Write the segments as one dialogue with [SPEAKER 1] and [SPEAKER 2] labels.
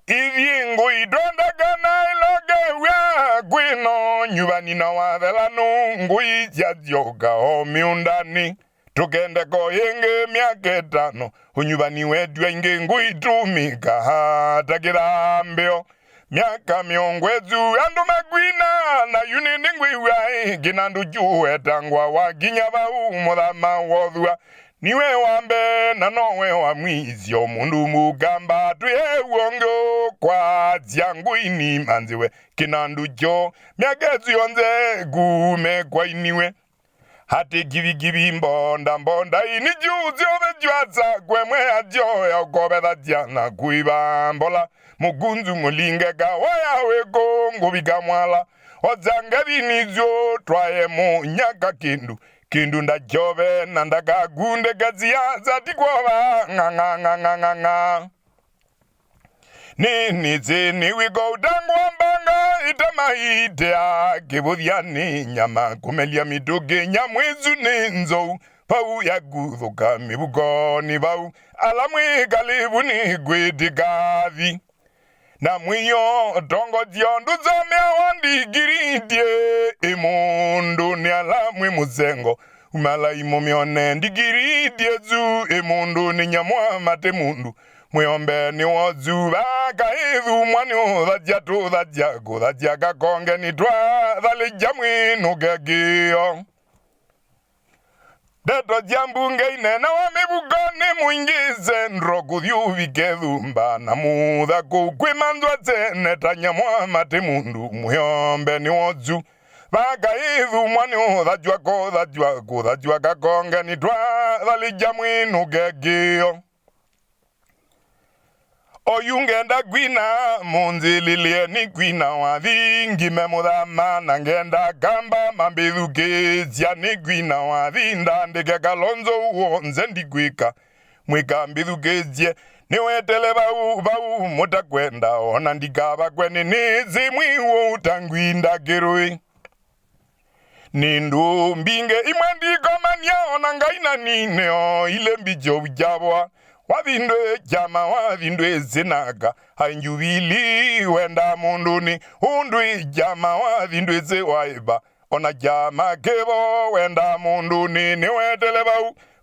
[SPEAKER 1] Iringo idonda gana ilogewea gwino nyubani na wadhelanu ngui jazyoga o miundani. Tukende ko yenge miaka 5 unyubani wetu inge ngui tumika hata kirambio. Miaka miongwezu andu magwina na yunini ngui wai ginandu juwe tangwa waginya ba umuthama wothua. Niwe wambe na nowe wa mwizio mundu mugamba tuye uongo kwa zianguini manziwe kinandu jo miagezu yonze gume kwa iniwe hati gibi mbonda ini juzi ovejwaza kwemwe ajo ya ukobetha diana kuiba mbola mugunzu mulinge gawaya weko ngubika mwala ozangabi nizyo twaye mu nyaka kindu nda jove nandaka gunde gazia zatikwa nga Nini zini wiko dangwa mbanga itamahitea kibudhiani nyama kumelia mituge nyamwezu ninzo pau ya guthuka mibugoni bau alamwi kalibu ni gwitikathi na mwiyo tongo ziondu zomea wandigiridie imundu ni alamwi muzengo umala imomione ndigiridie zu imundu ni nyamwa mate mundu Muyombe ni wozuba kaithu mwani udhajia kakonge ni twa dhali jamwinu gegio. Deto jambunge inena wa mibugoni muingize nroku dhiuvi kethumba na mudha kukwimanzwa zene tanyamwa mati mundu. Muyombe ni wozu kaithu mwani udhajia kakonge ni twa dhali jamwinu gegio. Oyungenda gwina munzililie ni gwina wathi ngime muthama na ngenda gamba mambithukizia ni gwina wathi ndandike kalonzo uonze ndigwika mwika mbithukizie niwetele bau mutakwenda ona ndikaba kweni nizimwi utangwinda kirui nindu mbinge imwe ndikomania ona ngaina nineo ile mbijo ujabwa Wavindwe jama wavindwe zinaga Hanjuvili wenda munduni Undwi jama wavindwe zewaiba Ona jama kebo wenda munduni Niwetele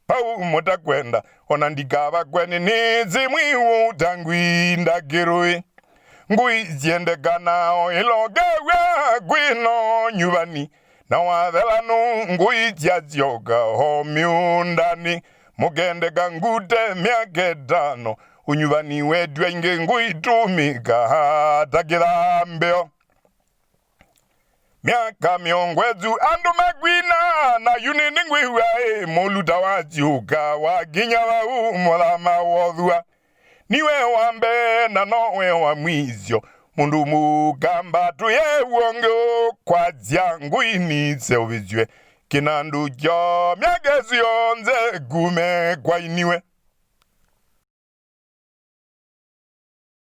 [SPEAKER 1] pau mutakwenda Ona ndikaba kweni nizimwi utangwinda kirui Ngui ziende kanao ilogewe gwino nyubani Na wadhelanu ngui jazyoga ho miundani Mugende gangute miaka 5 unyubani wetu inge ngui tumika hata kirambio. Miaka miongwezu andu magwina na yunini ngui wae moluta waziuka waginya wa umuthama wothua. Niwe wambe na nowe wa mwizio mundu mugamba tuye uongo kwa ziangui ni seuvizwe. Kinandu jo miagezu yonze gume kwa iniwe.